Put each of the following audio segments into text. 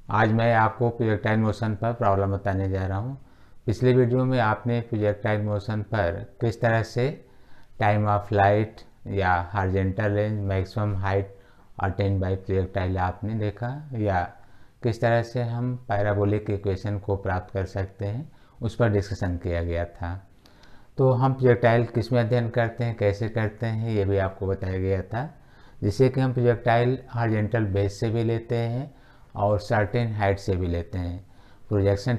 आज मैं आपको प्रोजेक्टाइल मोशन पर प्रॉब्लम बताने जा रहा हूँ। पिछले वीडियो में आपने प्रोजेक्टाइल मोशन पर किस तरह से टाइम ऑफ फ्लाइट या horizontal range, maximum height attend bye projectile आपने देखा, या किस तरह से हम पैराबोलिक इक्वेशन को प्राप्त कर सकते हैं, उस पर डिस्कशन किया गया था। तो हम प्रोजेक्टाइल किस में अध्ययन करते हैं, कैसे करते हैं, ये भी आपको बताया गया था। जिससे कि हम प्रोजेक्टाइल हॉरिजॉन्टल बेस से भी लेते हैं और सर्टेन हाइट से भी लेते हैं। Projection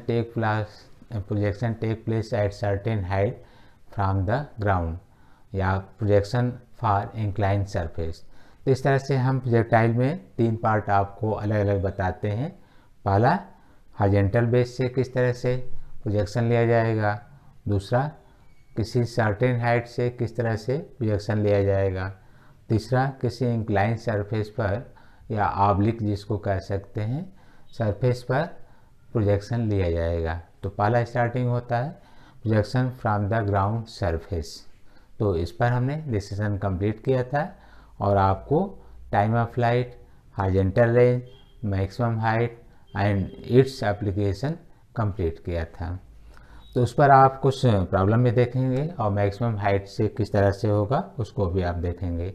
take place at certain height from the ground, या प्रोजेक्शन फॉर इंक्लाइन सरफेस। तो इस तरह से हम प्रोजेक्टाइल में 3 पार्ट आपको अलग अलग बताते हैं। पहला, हॉरिजॉन्टल बेस से किस तरह से प्रोजेक्शन लिया जाएगा। दूसरा, किसी सर्टेन हाइट से किस तरह से प्रोजेक्शन लिया जाएगा। तीसरा, किसी इंक्लाइन सरफेस पर या ऑब्लिक जिसको कह सकते हैं, सरफेस पर प्रोजेक्शन लिया जाएगा। तो पहला स्टार्टिंग होता है projection from the ground surface. तो इस पर हमने डिस्कशन कंप्लीट किया था और आपको time of flight, horizontal range, maximum height and its application complete किया था। तो उस पर आप कुछ प्रॉब्लम भी देखेंगे और मैक्सिमम हाइट से किस तरह से होगा उसको भी आप देखेंगे।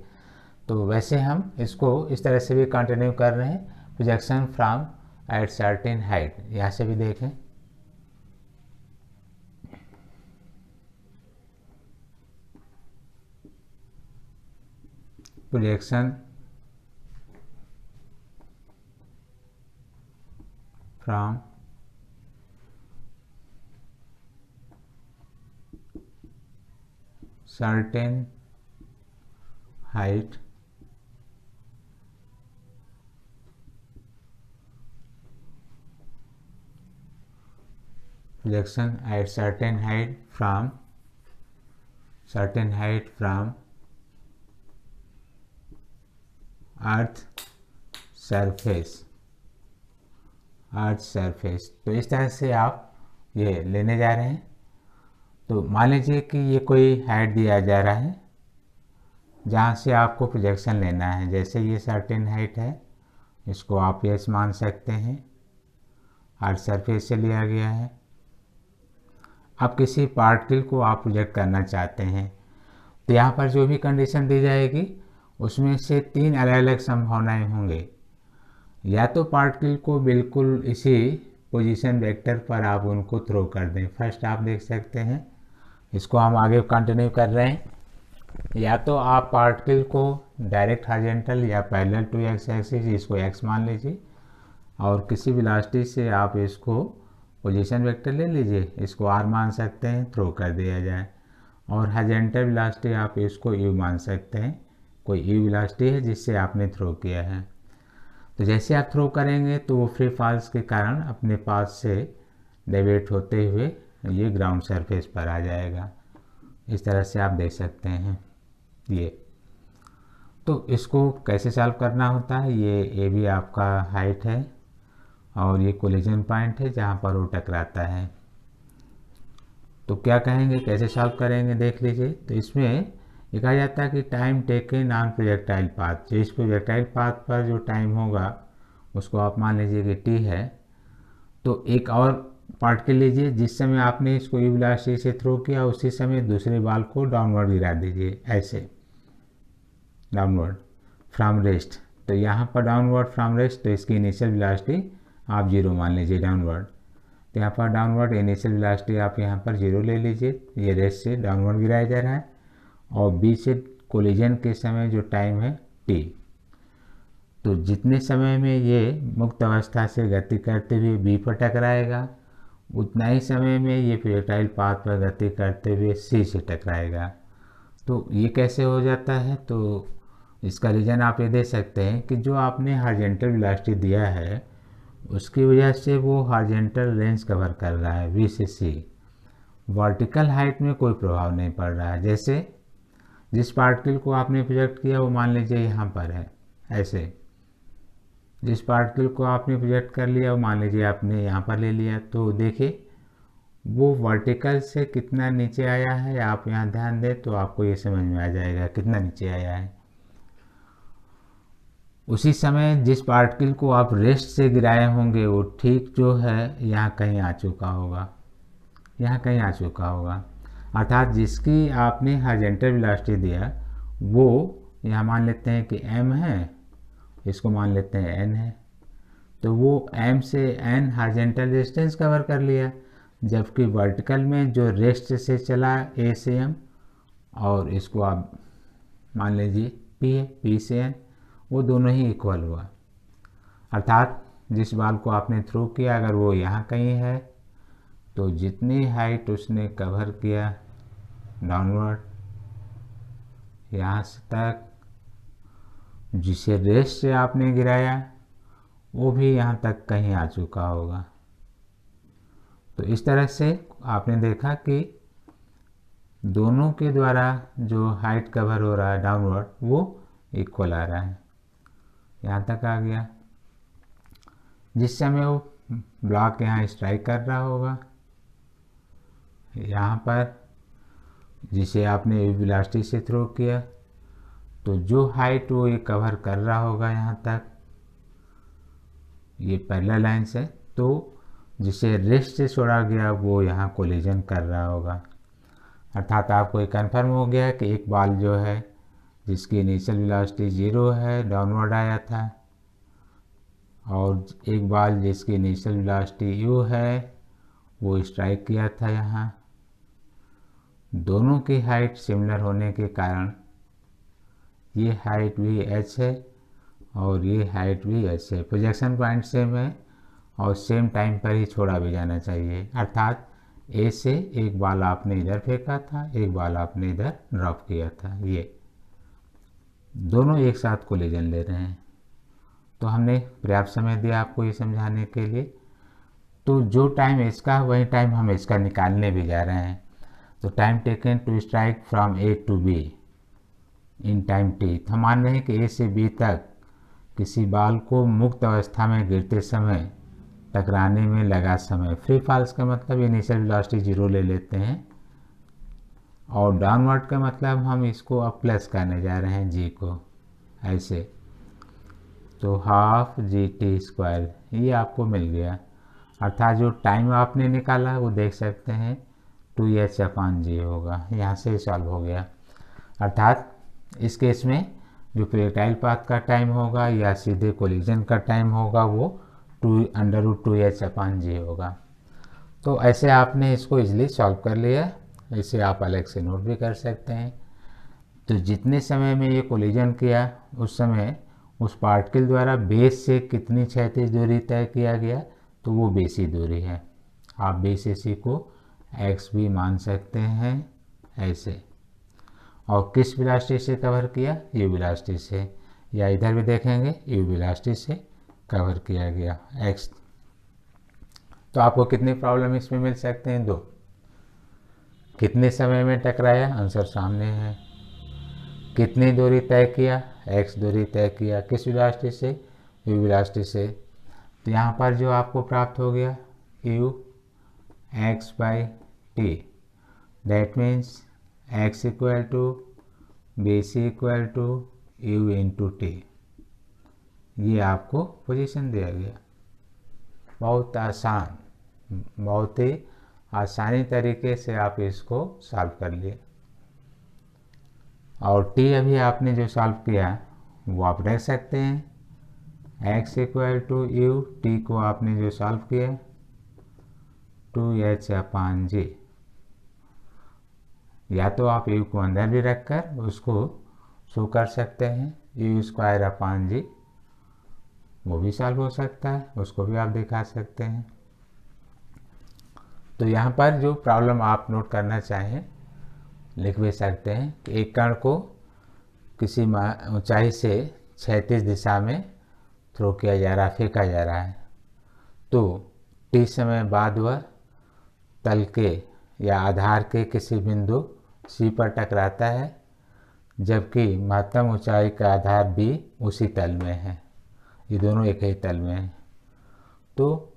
तो वैसे हम इसको इस तरह से भी कंटिन्यू कर रहे हैं, projection from eight certain height. यहाँ से भी देखें, projection from certain height projection at certain height from earth surface। तो इस तरह से आप ये लेने जा रहे हैं। तो मान लीजिए कि ये कोई हाइट दिया जा रहा है जहाँ से आपको प्रोजेक्शन लेना है। जैसे ये सर्टेन हाइट है, इसको आप यस मान सकते हैं, अर्थ सरफेस से लिया गया है। अब किसी पार्टिकल को आप प्रोजेक्ट करना चाहते हैं, तो यहाँ पर जो भी कंडीशन दी जाएगी उसमें से 3 अलग अलग संभावनाएं होंगे। या तो पार्टिकल को बिल्कुल इसी पोजीशन वेक्टर पर आप उनको थ्रो कर दें। फर्स्ट आप देख सकते हैं, इसको हम आगे कंटिन्यू कर रहे हैं। या तो आप पार्टिकल को डायरेक्ट हॉरिजॉन्टल या पैरेलल टू एक्स एक्सिस, इसको एक्स मान लीजिए, और किसी वेलोसिटी से आप इसको पोजीशन वेक्टर ले लीजिए, इसको आर मान सकते हैं, थ्रो कर दिया जाए। और हॉरिजॉन्टल वेलोसिटी आप इसको यू मान सकते हैं, कोई यू वेलोसिटी है जिससे आपने थ्रो किया है। तो जैसे आप थ्रो करेंगे तो वो फ्री फॉल्स के कारण अपने पास से डेविएट होते हुए ये ग्राउंड सरफेस पर आ जाएगा। इस तरह से आप देख सकते हैं ये। तो इसको कैसे सॉल्व करना होता है, ये भी आपका हाइट है और ये कोलिजन पॉइंट है जहाँ पर वो टकराता है। तो क्या कहेंगे, कैसे सॉल्व करेंगे, देख लीजिए। तो इसमें ये कहा जाता है कि time taken on projectile path. जो इस प्रोजेक्टाइल पाथ पर जो टाइम होगा उसको आप मान लीजिए कि टी है। तो एक और पार्टिकल लीजिए, जिस समय आपने इसको यू वेलोसिटी से थ्रो किया उसी समय दूसरे बॉल को डाउनवर्ड गिरा दीजिए, ऐसे डाउनवर्ड फ्रॉम रेस्ट। तो यहाँ पर डाउनवर्ड फ्रॉम रेस्ट, तो इसकी इनिशियल वेलोसिटी आप 0 मान लीजिए डाउनवर्ड। तो यहाँ पर डाउनवर्ड इनिशियल वेलोसिटी आप यहाँ पर 0 ले लीजिए। ये रेस्ट से डाउनवर्ड गिराया जा रहा है और बी से कोलिजन के समय जो टाइम है टी। तो जितने समय में ये मुक्त अवस्था से गति करते हुए बी पर टकराएगा, उतना ही समय में ये प्रोजेक्टाइल पाथ पर गति करते हुए सी से टकराएगा। तो ये कैसे हो जाता है, तो इसका रीज़न आप ये दे सकते हैं कि जो आपने हॉरिजॉन्टल वेलोसिटी दिया है उसकी वजह से वो हॉरिजॉन्टल रेंज कवर कर रहा है वी से सी। वर्टिकल हाइट में कोई प्रभाव नहीं पड़ रहा है। जैसे जिस पार्टिकल को आपने प्रोजेक्ट किया वो मान लीजिए यहाँ पर है, ऐसे जिस पार्टिकल को आपने प्रोजेक्ट कर लिया वो मान लीजिए आपने यहाँ पर ले लिया। तो देखिए वो वर्टिकल से कितना नीचे आया है, आप यहाँ ध्यान दें तो आपको ये समझ में आ जाएगा कितना नीचे आया है। उसी समय जिस पार्टिकल को आप रेस्ट से गिराए होंगे वो ठीक जो है यहाँ कहीं आ चुका होगा, यहाँ कहीं आ चुका होगा। अर्थात जिसकी आपने हॉरिजॉन्टल वेलोसिटी दिया वो यहाँ मान लेते हैं कि m है, इसको मान लेते हैं n है, तो वो m से n हॉरिजॉन्टल डिस्टेंस कवर कर लिया, जबकि वर्टिकल में जो रेस्ट से चला a से m और इसको आप मान लीजिए p है, p से n, वो दोनों ही इक्वल हुआ। अर्थात जिस बाल को आपने थ्रो किया अगर वो यहाँ कहीं है तो जितनी हाइट उसने कवर किया डाउनवर्ड यहाँ तक, जिसे रेस्ट से आपने गिराया वो भी यहाँ तक कहीं आ चुका होगा। तो इस तरह से आपने देखा कि दोनों के द्वारा जो हाइट कवर हो रहा है डाउनवर्ड वो इक्वल आ रहा है, यहाँ तक आ गया। जिस समय वो ब्लॉक यहाँ स्ट्राइक कर रहा होगा यहाँ पर, जिसे आपने वेलोसिटी से थ्रो किया, तो जो हाइट वो ये कवर कर रहा होगा यहाँ तक, ये पैरेलल लाइन से, तो जिसे रेस्ट से छोड़ा गया वो यहाँ कोलिजन कर रहा होगा। अर्थात आपको ये कन्फर्म हो गया कि एक बाल जो है जिसकी इनिशियल वेलोसिटी 0 है डाउनवर्ड आया था, और एक बाल जिसकी इनिशियल वेलोसिटी u है वो स्ट्राइक किया था यहाँ। दोनों की हाइट सिमिलर होने के कारण ये हाइट भी h है और ये हाइट भी h है। प्रोजेक्शन पॉइंट सेम है और सेम टाइम पर ही छोड़ा भी जाना चाहिए। अर्थात A से एक बाल आपने इधर फेंका था, एक बाल आपने इधर ड्रॉप किया था, ये दोनों एक साथ कोलिजन ले रहे हैं। तो हमने पर्याप्त समय दिया आपको ये समझाने के लिए। तो जो टाइम इसका वही टाइम हम इसका निकालने भी जा रहे हैं। तो time taken to strike from A to B in time t, हम मान रहे हैं कि A से B तक किसी बाल को मुक्त अवस्था में गिरते समय टकराने में लगा समय। फ्री फॉल्स का मतलब इनिशियल वेलोसिटी 0 ले लेते हैं और डाउनवर्ड का मतलब हम इसको अब प्लस करने जा रहे हैं g को, ऐसे। तो हाफ GT² ये आपको मिल गया। अर्थात जो टाइम आपने निकाला वो देख सकते हैं 2h/g होगा, यहाँ से सॉल्व हो गया। अर्थात इस केस में जो प्रोजेक्टाइल पाथ का टाइम होगा या सीधे कोलिजन का टाइम होगा वो √2h/g होगा। तो ऐसे आपने इसको इजीली सॉल्व कर लिया, इसे आप अलग से नोट भी कर सकते हैं। तो जितने समय में ये कोलिजन किया उस समय उस पार्टिकल द्वारा बेस से कितनी क्षैतिज दूरी तय किया गया, तो वो बेसी दूरी है। आप बेस AC को x भी मान सकते हैं ऐसे। और किस वेलोसिटी से कवर किया, u वेलोसिटी से, या इधर भी देखेंगे u वेलोसिटी से कवर किया गया x। तो आपको कितने प्रॉब्लम इसमें मिल सकते हैं, 2। कितने समय में टकराया, आंसर सामने है। कितनी दूरी तय किया, x दूरी तय किया, किस वेलोसिटी से, u वेलोसिटी से। तो यहाँ पर जो आपको प्राप्त हो गया u x/t, that means x = bc = u × t, ये आपको पोजीशन दिया गया। बहुत आसान, बहुत ही आसानी तरीके से आप इसको सॉल्व कर लिए। और t अभी आपने जो सॉल्व किया वो आप रख सकते हैं, x = u, t को आपने जो सॉल्व किया 2h/g, या तो आप u को अंदर भी रखकर उसको शो कर सकते हैं, u²/g, वो भी सॉल्व हो सकता है, उसको भी आप दिखा सकते हैं। तो यहाँ पर जो प्रॉब्लम आप नोट करना चाहें लिख भी सकते हैं कि एक कण को किसी ऊंचाई से क्षैतिज दिशा में थ्रो किया जा रहा है, फेंका जा रहा है। तो t समय बाद वह तल के या आधार के किसी बिंदु C पर टकराता है, जबकि महत्तम ऊंचाई का आधार B उसी तल में है, ये दोनों एक ही तल में हैं। तो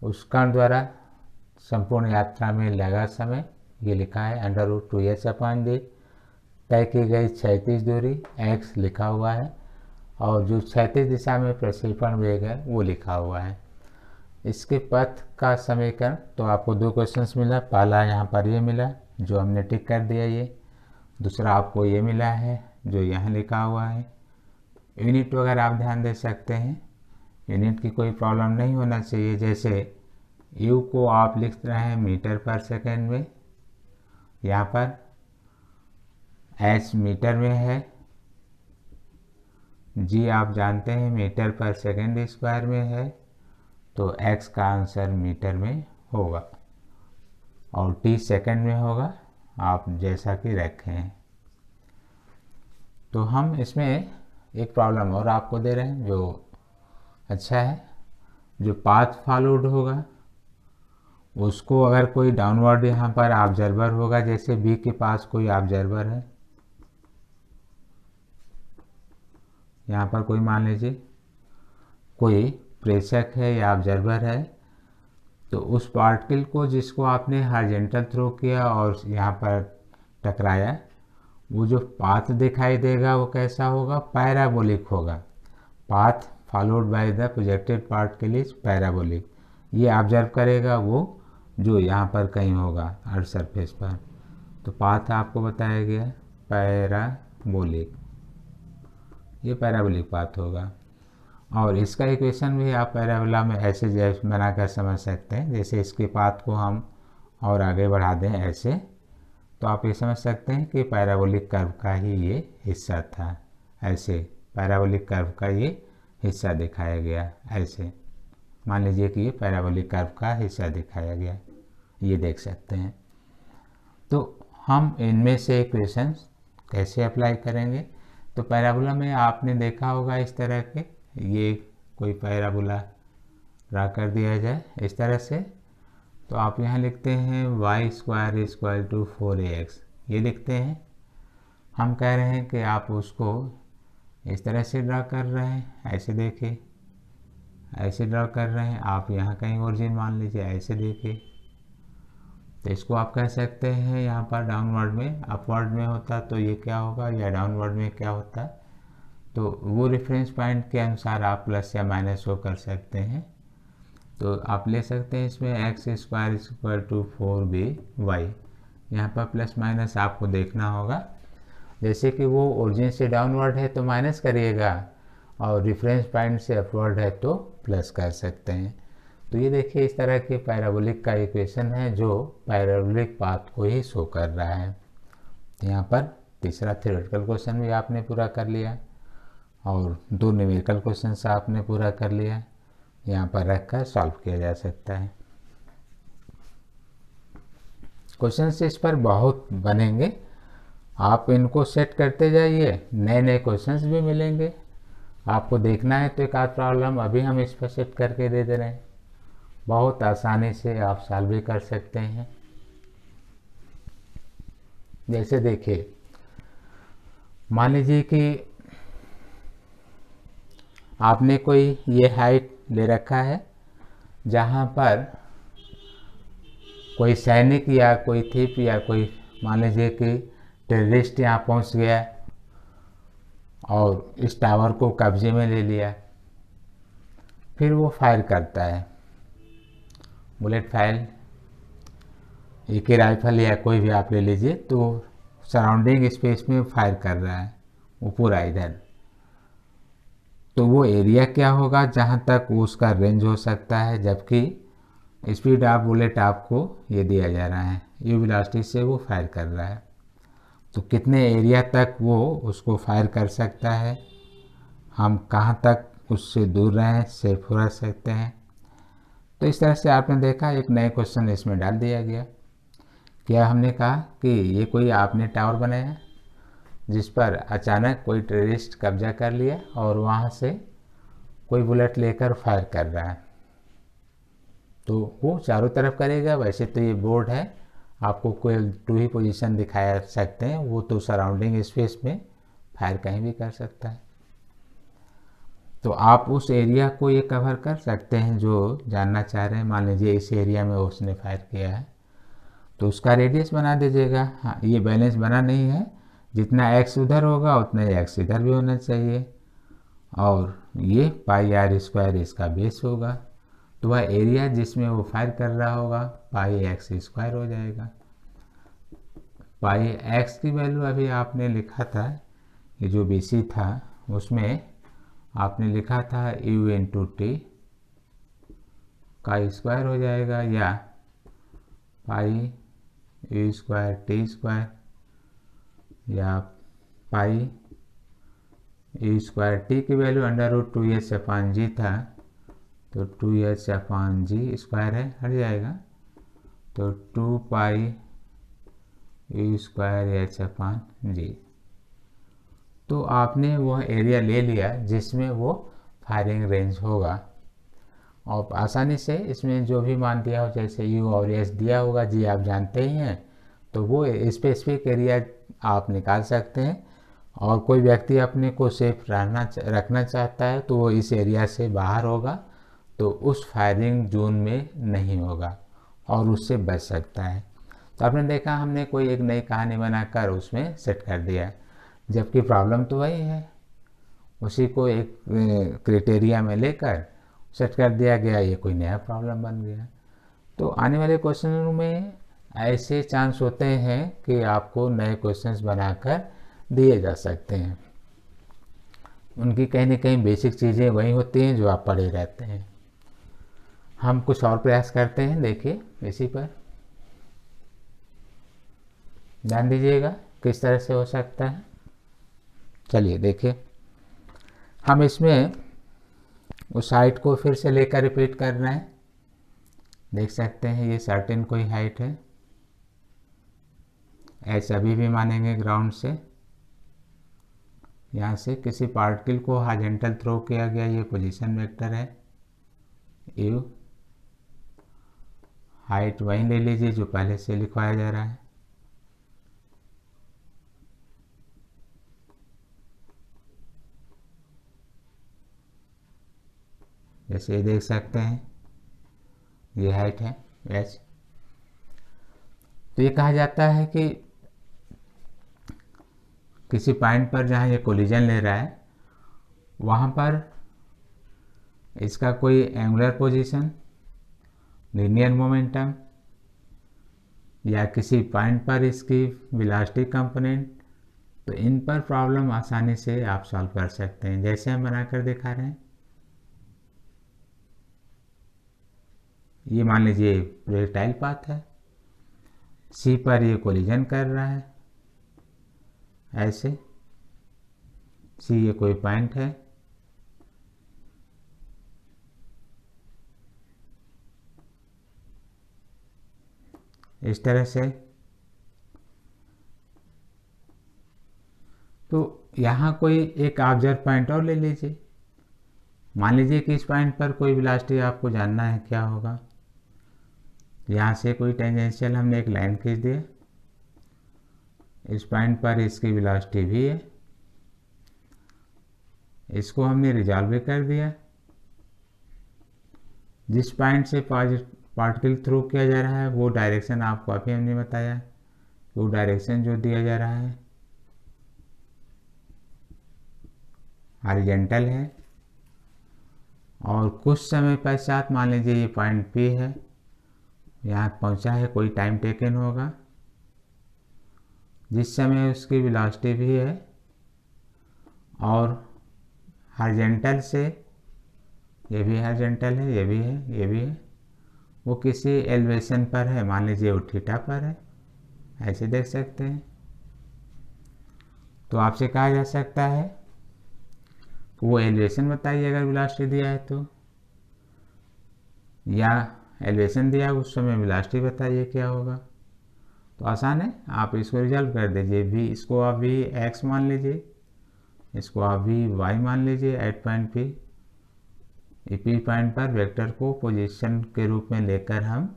उस कण द्वारा संपूर्ण यात्रा में लगा समय ये लिखा है √2h/g, तय की गई क्षैतिज दूरी x लिखा हुआ है और जो क्षैतिज दिशा में प्रक्षेपण वेग है वो लिखा हुआ है। इसके पथ का समीकरण, तो आपको 2 क्वेश्चंस मिला। पहला यहाँ पर ये मिला जो हमने टिक कर दिया ये, दूसरा आपको ये मिला है जो यहाँ लिखा हुआ है। यूनिट वगैरह आप ध्यान दे सकते हैं, यूनिट की कोई प्रॉब्लम नहीं होना चाहिए। जैसे यू को आप लिख रहे हैं मीटर पर सेकेंड में, यहाँ पर एच मीटर में है, जी आप जानते हैं मीटर पर सेकेंड स्क्वायर में है, तो एक्स का आंसर मीटर में होगा और टी सेकेंड में होगा, आप जैसा कि रखे हैं। तो हम इसमें एक प्रॉब्लम और आपको दे रहे हैं जो अच्छा है। जो पाथ फॉलोड होगा उसको अगर कोई डाउनवर्ड यहाँ पर ऑब्जर्वर होगा, जैसे बी के पास कोई ऑब्जर्वर है, यहाँ पर कोई मान लीजिए कोई प्रेषक है या ऑब्जर्वर है, तो उस पार्टिकल को जिसको आपने हॉरिजॉन्टल थ्रो किया और यहाँ पर टकराया, वो जो पाथ दिखाई देगा वो कैसा होगा, पैराबोलिक होगा। Path followed by the projected particle is parabolic. ये ऑब्जर्व करेगा वो जो यहाँ पर कहीं होगा अर्थ सरफेस पर, तो पाथ आपको बताया गया पैराबोलिक, ये पैराबोलिक पाथ होगा। और इसका इक्वेशन भी आप पैराबोला में ऐसे जैसे बनाकर समझ सकते हैं। जैसे इसके पाथ को हम और आगे बढ़ा दें ऐसे, तो आप ये समझ सकते हैं कि पैराबोलिक कर्व का ही ये हिस्सा था। ऐसे पैराबोलिक कर्व का ये हिस्सा दिखाया गया, ऐसे मान लीजिए कि ये पैराबोलिक कर्व का हिस्सा दिखाया गया, ये देख सकते हैं। तो हम इनमें से इक्वेशन कैसे अप्लाई करेंगे, तो पैराबोला में आपने देखा होगा इस तरह के, ये कोई पैराबोला ड्रा कर दिया जाए इस तरह से, तो आप यहाँ लिखते हैं Y square equal to 4ax, ये लिखते हैं। हम कह रहे हैं कि आप उसको इस तरह से ड्रा कर रहे हैं, ऐसे देखिए, ऐसे ड्रा कर रहे हैं आप, यहाँ कहीं ओरिजिन मान लीजिए, ऐसे देखिए। तो इसको आप कह सकते हैं यहाँ पर डाउनवर्ड में, अपवर्ड में होता तो ये क्या होगा, या डाउनवर्ड में क्या होता, तो वो रेफरेंस पॉइंट के अनुसार आप प्लस या माइनस शो कर सकते हैं। तो आप ले सकते हैं इसमें x square equal to 4by, यहाँ पर प्लस माइनस आपको देखना होगा। जैसे कि वो ओरिजिन से डाउनवर्ड है तो माइनस करिएगा, और रेफरेंस पॉइंट से अपवर्ड है तो प्लस कर सकते हैं। तो ये देखिए इस तरह के पैराबोलिक का इक्वेशन है जो पैराबोलिक पाथ को ही शो कर रहा है। यहाँ पर तीसरा थ्योरेटिकल क्वेश्चन भी आपने पूरा कर लिया और 2 न्यूमेरिकल क्वेश्चन आपने पूरा कर लिया, यहाँ पर रखकर सॉल्व किया जा सकता है। क्वेश्चन इस पर बहुत बनेंगे, आप इनको सेट करते जाइए, नए नए क्वेश्चंस भी मिलेंगे। आपको देखना है तो एक आध प्रॉब्लम अभी हम इस पर सेट करके दे रहे हैं, बहुत आसानी से आप सॉल्व भी कर सकते हैं। जैसे देखिए, मान लीजिए कि आपने कोई ये हाइट ले रखा है जहाँ पर कोई सैनिक या कोई थिप या कोई मान लीजिए कि टेररिस्ट यहाँ पहुँच गया और इस टावर को कब्जे में ले लिया, फिर वो फायर करता है, बुलेट फायर, एक ही राइफल या कोई भी आप ले लीजिए, तो सराउंडिंग स्पेस में फायर कर रहा है वो पूरा इधर, तो वो एरिया क्या होगा जहाँ तक उसका रेंज हो सकता है, जबकि स्पीड ऑफ बुलेट आपको ये दिया जा रहा है, यू वेलोसिटी से वो फायर कर रहा है, तो कितने एरिया तक वो उसको फायर कर सकता है, हम कहाँ तक उससे दूर रहें, सेफ रह सकते हैं। तो इस तरह से आपने देखा एक नए क्वेश्चन इसमें डाल दिया गया। क्या हमने कहा कि ये कोई आपने टावर बनाया जिस पर अचानक कोई टेररिस्ट कब्जा कर लिया और वहाँ से कोई बुलेट लेकर फायर कर रहा है, तो वो चारों तरफ करेगा। वैसे तो ये बोर्ड है, आपको कोई 2 ही पोजीशन दिखाया सकते हैं, वो तो सराउंडिंग स्पेस में फायर कहीं भी कर सकता है। तो आप उस एरिया को ये कवर कर सकते हैं जो जानना चाह रहे हैं। मान लीजिए इस एरिया में उसने फायर किया है तो उसका रेडियस बना दीजिएगा। हाँ, ये बैलेंस बना नहीं है, जितना एक्स उधर होगा उतना एक्स इधर भी होना चाहिए, और ये पाई आर स्क्वायर इसका बेस होगा। तो वह एरिया जिसमें वो फायर कर रहा होगा पाई एक्स स्क्वायर हो जाएगा। पाई एक्स की वैल्यू अभी आपने लिखा था, ये जो बी सी था उसमें आपने लिखा था यू इंटू टी का स्क्वायर हो जाएगा, या पाई यू स्क्वायर टी स्क्वायर, या पाई यू स्क्वायर टी की वैल्यू अंडर रूट 2h अपान जी था, तो 2h अपान जी स्क्वायर है, हट जाएगा, तो 2 पाई यू स्क्वायर एच अपान जी। तो आपने वह एरिया ले लिया जिसमें वो फायरिंग रेंज होगा, और आसानी से इसमें जो भी मान दिया हो, जैसे यू और एच दिया होगा, जी आप जानते ही हैं, तो वो स्पेसिफिक एरिया आप निकाल सकते हैं। और कोई व्यक्ति अपने को सेफ रखना चाहता है तो वो इस एरिया से बाहर होगा, तो उस फायरिंग जोन में नहीं होगा और उससे बच सकता है। तो आपने देखा हमने कोई एक नई कहानी बनाकर उसमें सेट कर दिया, जबकि प्रॉब्लम तो वही है, उसी को एक क्राइटेरिया में लेकर सेट कर दिया गया, ये कोई नया प्रॉब्लम बन गया। तो आने वाले क्वेश्चनों में ऐसे चांस होते हैं कि आपको नए क्वेश्चंस बनाकर दिए जा सकते हैं, उनकी कहीं ना कहीं बेसिक चीज़ें वही होती हैं जो आप पढ़े रहते हैं। हम कुछ और प्रयास करते हैं, देखिए इसी पर ध्यान दीजिएगा किस तरह से हो सकता है। चलिए देखिए, हम इसमें उस हाइट को फिर से लेकर रिपीट कर रहे हैं। देख सकते हैं ये सर्टेन कोई हाइट है, एच अभी भी मानेंगे ग्राउंड से, यहाँ से किसी पार्टिकल को हॉरिजॉन्टल थ्रो किया गया, ये पोजीशन वेक्टर है यू, हाइट वहीं ले लीजिए जो पहले से लिखवाया जा रहा है। जैसे ये देख सकते हैं ये हाइट है एच। तो ये कहा जाता है कि किसी पॉइंट पर जहाँ ये कोलिजन ले रहा है वहाँ पर इसका कोई एंगुलर पोजीशन, लीनियर मोमेंटम, या किसी पॉइंट पर इसकी वेलोसिटी कंपोनेंट, तो इन पर प्रॉब्लम आसानी से आप सॉल्व कर सकते हैं, जैसे हम बनाकर दिखा रहे हैं। ये मान लीजिए प्रोजेक्टाइल पाथ है, सी पर ये कोलिजन कर रहा है, ऐसे सी ये कोई पॉइंट है, इस तरह से। तो यहाँ कोई एक ऑब्जर्व पॉइंट और ले लीजिए, मान लीजिए कि इस पॉइंट पर कोई वेलोसिटी आपको जानना है क्या होगा। यहाँ से कोई टेंजेंशियल हमने एक लाइन खींच दिया, इस पॉइंट पर इसकी वेलोसिटी भी है, इसको हमने रिजॉल्व भी कर दिया। जिस पॉइंट से पार्टिकल थ्रो किया जा रहा है वो डायरेक्शन आपको अभी हमने बताया, वो डायरेक्शन जो दिया जा रहा है हॉरिजॉन्टल है, और कुछ समय पश्चात मान लीजिए ये पॉइंट पी है, यहाँ पहुँचा है, कोई टाइम टेकन होगा, जिस समय उसकी वेलोसिटी भी है और हॉरिजॉन्टल से, ये भी हॉरिजॉन्टल है, ये भी है, ये भी है, वो किसी एलिवेशन पर है, मान लीजिए वो थीटा पर है, ऐसे देख सकते हैं। तो आपसे कहा जा सकता है वो एलिवेशन बताइए अगर वेलोसिटी दिया है तो, या एलिवेशन दिया है उस समय वेलोसिटी बताइए क्या होगा। तो आसान है, आप इसको रिजॉल्व कर दीजिए, वी इसको आप वी एक्स मान लीजिए, इसको आप वी वाई मान लीजिए at point P. P point पर वेक्टर को पोजीशन के रूप में लेकर हम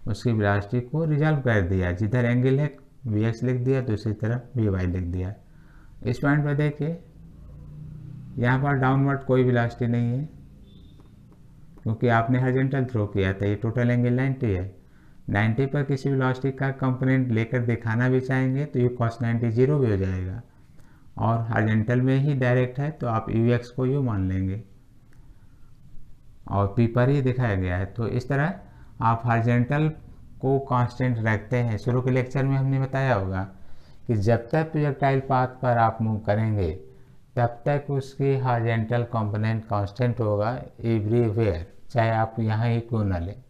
उसकी वेलोसिटी को रिजॉल्व कर दिया, जिधर एंगल है वी एक्स लिख दिया, दूसरी तरफ वी वाई लिख दिया। इस पॉइंट पर देखिए यहाँ पर डाउनवर्ड कोई वेलोसिटी नहीं है, क्योंकि आपने हॉरिजॉन्टल थ्रो किया था, ये टोटल एंगल 90 है। 90 पर किसी वेलोसिटी का कंपोनेंट लेकर दिखाना भी चाहेंगे तो ये cos 90 जीरो भी हो जाएगा, और हॉरिजॉन्टल में ही डायरेक्ट है तो आप यू एक्स को यू मान लेंगे और पी पर ही दिखाया गया है। तो इस तरह आप हॉरिजॉन्टल को कांस्टेंट रखते हैं। शुरू के लेक्चर में हमने बताया होगा कि जब तक प्रोजेक्टाइल पाथ पर आप मूव करेंगे तब तक उसकी हॉरिजॉन्टल कंपोनेंट कांस्टेंट होगा एवरीवेयर, चाहे आप यहाँ ही क्यों न लें।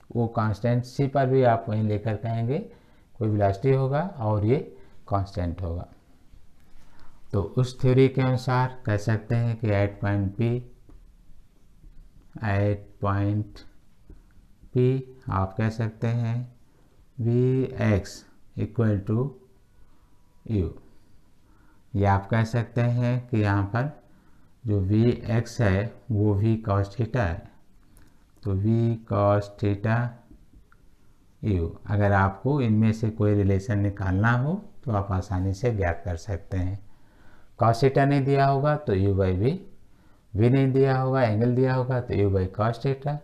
वो कांस्टेंट सी पर भी आप वहीं लेकर कहेंगे कोई वेलोसिटी होगा और ये कांस्टेंट होगा। तो उस थ्योरी के अनुसार कह सकते हैं कि एट पॉइंट P आप कह सकते हैं Vx इक्वल टू यू, या आप कह सकते हैं कि यहाँ पर जो Vx है वो V cos थीटा है, तो V cos थीटा यू। अगर आपको इनमें से कोई रिलेशन निकालना हो तो आप आसानी से ज्ञात कर सकते हैं। cos थीटा नहीं दिया होगा तो u बाई वी, v नहीं दिया होगा, एंगल दिया होगा तो u by cos theta.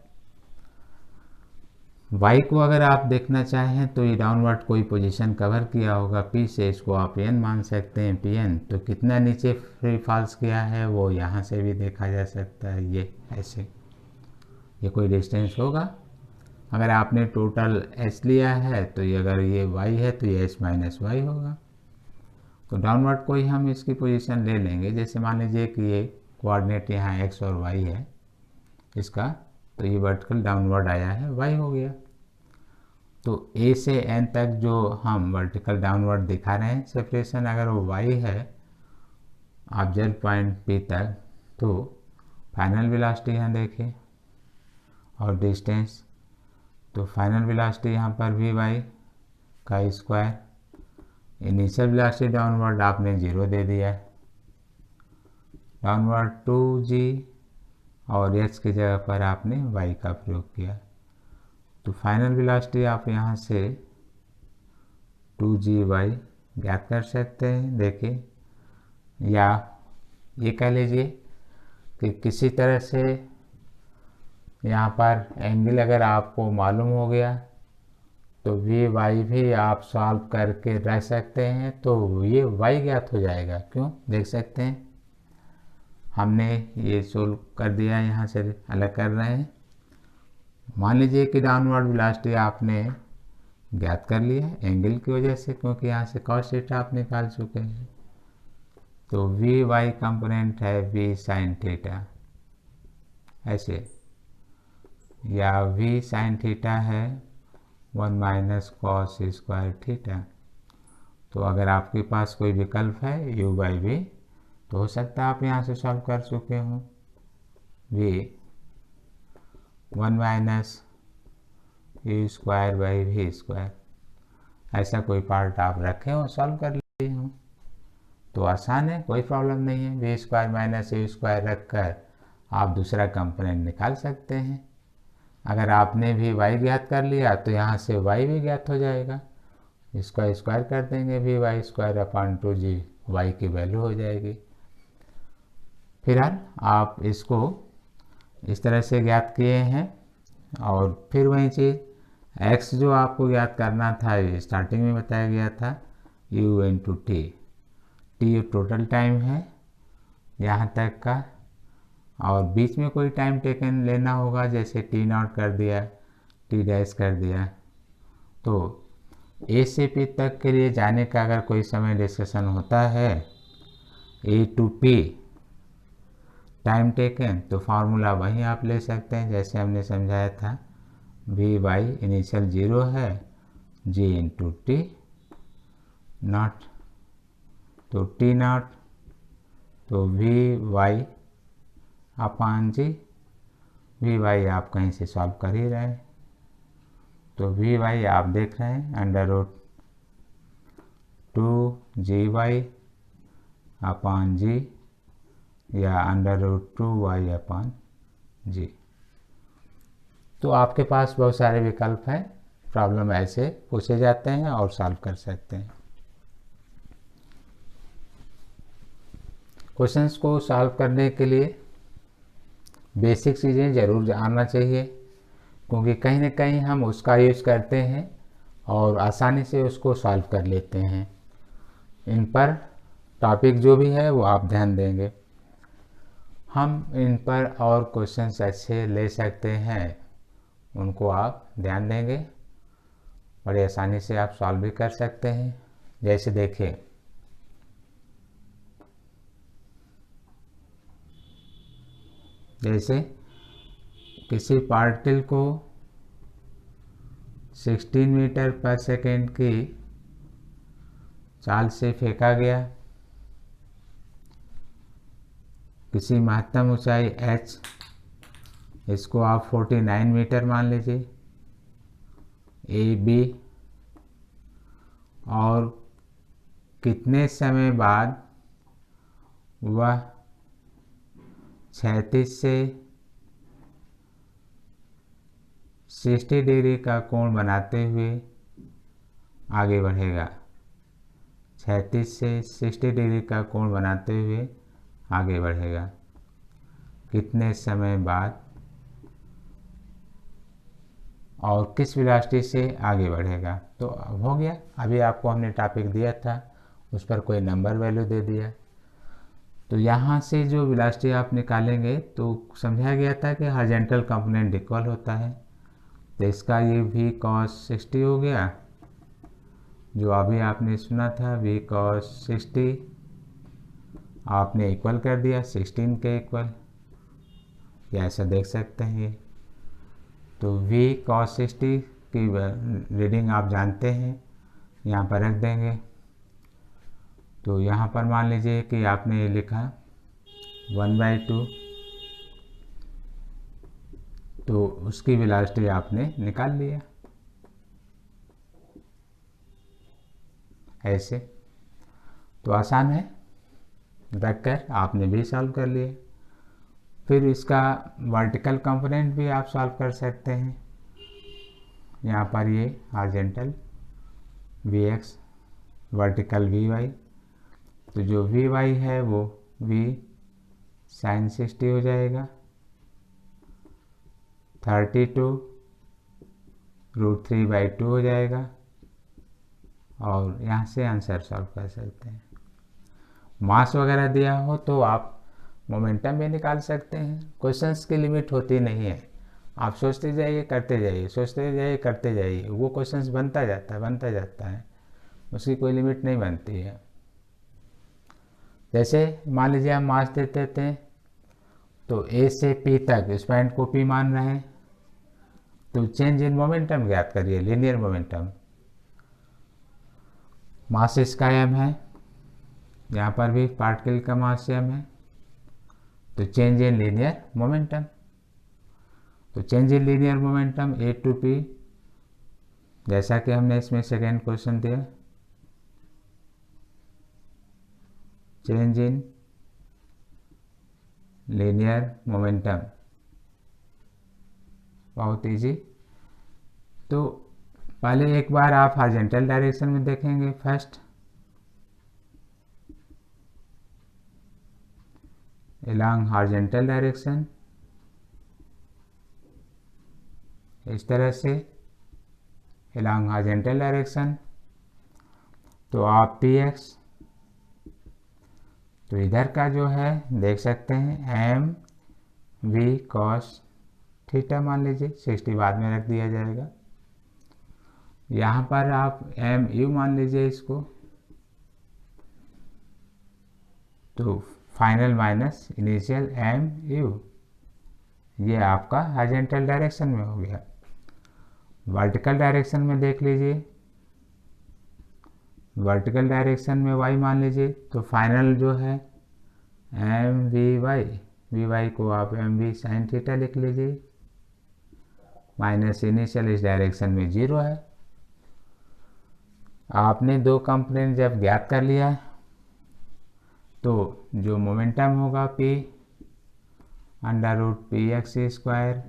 y को अगर आप देखना चाहें तो ये डाउनवर्ड कोई पोजीशन कवर किया होगा P से, इसको आप n मान सकते हैं Pn। तो कितना नीचे फ्री फॉल्स किया है वो यहाँ से भी देखा जा सकता है, ये ऐसे, ये कोई डिस्टेंस होगा। अगर आपने टोटल h लिया है तो ये अगर ये y है तो ये h माइनस वाई होगा। तो डाउनवर्ड कोई हम इसकी पोजीशन ले लेंगे, जैसे मान लीजिए कि ये कोऑर्डिनेट यहाँ x और y है इसका, तो ये वर्टिकल डाउनवर्ड आया है, y हो गया। तो a से n तक जो हम वर्टिकल डाउनवर्ड दिखा रहे हैं सेपरेशन, अगर वो y है ऑब्जर्व पॉइंट P तक, तो फाइनल वेलोसिटी यहाँ देखें और डिस्टेंस, तो फाइनल वेलोसिटी यहाँ पर वी वाई का स्क्वायर, इनिशियल वेलोसिटी डाउनवर्ड आपने 0 दे दिया, डाउनवर्ड 2g और x की जगह पर आपने y का प्रयोग किया। तो फाइनल वेलोसिटी आप यहाँ से 2gy ज्ञात कर सकते हैं। देखिए, या ये कह लीजिए कि किसी तरह से यहाँ पर एंगल अगर आपको मालूम हो गया तो वी वाई भी आप सॉल्व करके रह सकते हैं, तो ये y ज्ञात हो जाएगा। क्यों, देख सकते हैं हमने ये सोल्व कर दिया, यहाँ से अलग कर रहे हैं। मान लीजिए कि डाउनवर्ड वेलोसिटी आपने ज्ञात कर लिया एंगल की वजह से, क्योंकि यहाँ से cos थीटा आप निकाल चुके हैं। तो वी वाई कंपोनेंट है v sin थीटा ऐसे, या v sin थीटा है 1 माइनस कॉस स्क्वायर थीटा। तो अगर आपके पास कोई विकल्प है u बाई वी, तो हो सकता है आप यहाँ से सॉल्व कर चुके हों। v 1 minus u square by v square, ऐसा कोई पार्ट आप रखे हो सॉल्व कर लिए हो, तो आसान है, कोई प्रॉब्लम नहीं है। V square minus u square रख कर आप दूसरा कंपोनेंट निकाल सकते हैं। अगर आपने भी y ज्ञात कर लिया तो यहाँ से y भी ज्ञात हो जाएगा, इसका स्क्वायर कर देंगे, v y square upon 2g y की वैल्यू हो जाएगी। फिलहाल आप इसको इस तरह से ज्ञात किए हैं। और फिर वही चीज़ x जो आपको ज्ञात करना था, स्टार्टिंग में बताया गया था u into T, T total time है यहाँ तक का, और बीच में कोई टाइम टेकन लेना होगा, जैसे टी नॉट कर दिया, टी डैश कर दिया। तो ए से पी तक के लिए जाने का अगर कोई समय डिस्कशन होता है, ए टू पी टाइम टेकन, तो फार्मूला वहीं आप ले सकते हैं जैसे हमने समझाया था। वी वाई इनिशियल 0 है, जी इंटू टी नॉट, तो टी नॉट तो v y upon g, v y आप कहीं से सॉल्व कर ही रहे हैं, तो वी वाई आप देख रहे हैं अंडर रूट 2gy अपान जी, या अंडर रूट 2y अपान जी। तो आपके पास बहुत सारे विकल्प हैं, प्रॉब्लम ऐसे पूछे जाते हैं और सॉल्व कर सकते हैं। क्वेश्चंस को सॉल्व करने के लिए बेसिक चीज़ें ज़रूर आना चाहिए, क्योंकि कहीं ना कहीं हम उसका यूज़ करते हैं और आसानी से उसको सॉल्व कर लेते हैं। इन पर टॉपिक जो भी है वो आप ध्यान देंगे। हम इन पर और क्वेश्चंस अच्छे ले सकते हैं, उनको आप ध्यान देंगे, बड़ी आसानी से आप सॉल्व भी कर सकते हैं। जैसे देखिए, जैसे किसी पार्टिकल को 16 मीटर पर सेकेंड की चाल से फेंका गया, किसी महत्तम ऊंचाई h, इसको आप 49 मीटर मान लीजिए, ए बी, और कितने समय बाद वह क्षैतिज से 60 डिग्री का कोण बनाते हुए आगे बढ़ेगा, क्षैतिज से 60 डिग्री का कोण बनाते हुए आगे बढ़ेगा, कितने समय बाद और किस वेलोसिटी से आगे बढ़ेगा। तो अब हो गया। अभी आपको हमने टॉपिक दिया था, उस पर कोई नंबर वैल्यू दे दिया, तो यहाँ से जो वेलोसिटी आप निकालेंगे तो समझाया गया था कि हॉरिजॉन्टल कंपोनेंट इक्वल होता है, तो इसका ये v cos 60 हो गया, जो अभी आपने सुना था v cos 60 आपने इक्वल कर दिया 16 के इक्वल, या ऐसा देख सकते हैं। तो v cos 60 की रीडिंग आप जानते हैं, यहाँ पर रख देंगे। तो यहाँ पर मान लीजिए कि आपने ये लिखा 1/2, तो उसकी वेलोसिटी आपने निकाल लिया ऐसे। तो आसान है, रख कर आपने भी सॉल्व कर लिया। फिर इसका वर्टिकल कंपोनेंट भी आप सॉल्व कर सकते हैं। यहाँ पर ये हॉरिजॉन्टल Vx, वर्टिकल Vy, तो जो Vy है वो v sin 60 हो जाएगा, 32 √3/2 हो जाएगा, और यहाँ से आंसर सॉल्व कर सकते हैं। मास वगैरह दिया हो तो आप मोमेंटम भी निकाल सकते हैं। क्वेश्चंस की लिमिट होती नहीं है, आप सोचते जाइए करते जाइए, सोचते जाइए करते जाइए, वो क्वेश्चंस बनता जाता है, उसकी कोई लिमिट नहीं बनती है। जैसे मान लीजिए हम मास देते थे, तो ए से पी तक इस पॉइंट को पी मान रहे हैं, तो चेंज इन मोमेंटम ज्ञात करिए, लीनियर मोमेंटम। मास इसका m है, यहाँ पर भी पार्टिकल का मास m है, तो चेंज इन लीनियर मोमेंटम। तो change in linear momentum A to P, जैसा कि हमने इसमें सेकेंड क्वेश्चन दिया, चेंज इन लीनियर मोमेंटम, बहुत इजी। तो पहले एक बार आप हॉरिजॉन्टल डायरेक्शन में देखेंगे। फर्स्ट along हॉरिजॉन्टल डायरेक्शन, इस तरह से along हॉरिजॉन्टल डायरेक्शन, तो आप px, तो इधर का जो है देख सकते हैं m v cos थीटा मान लीजिए, 60 बाद में रख दिया जाएगा। यहाँ पर आप m u मान लीजिए इसको, तो final minus initial m u, ये आपका हॉरिजॉन्टल डायरेक्शन में हो गया। वर्टिकल डायरेक्शन में देख लीजिए, वर्टिकल डायरेक्शन में y मान लीजिए, तो फाइनल जो है एम वी वाई को आप एम वी साइन थीटा लिख लीजिए, माइनस इनिशियल इस डायरेक्शन में 0 है। आपने दो कंपोनेंट जब ज्ञात कर लिया, तो जो मोमेंटम होगा p √px²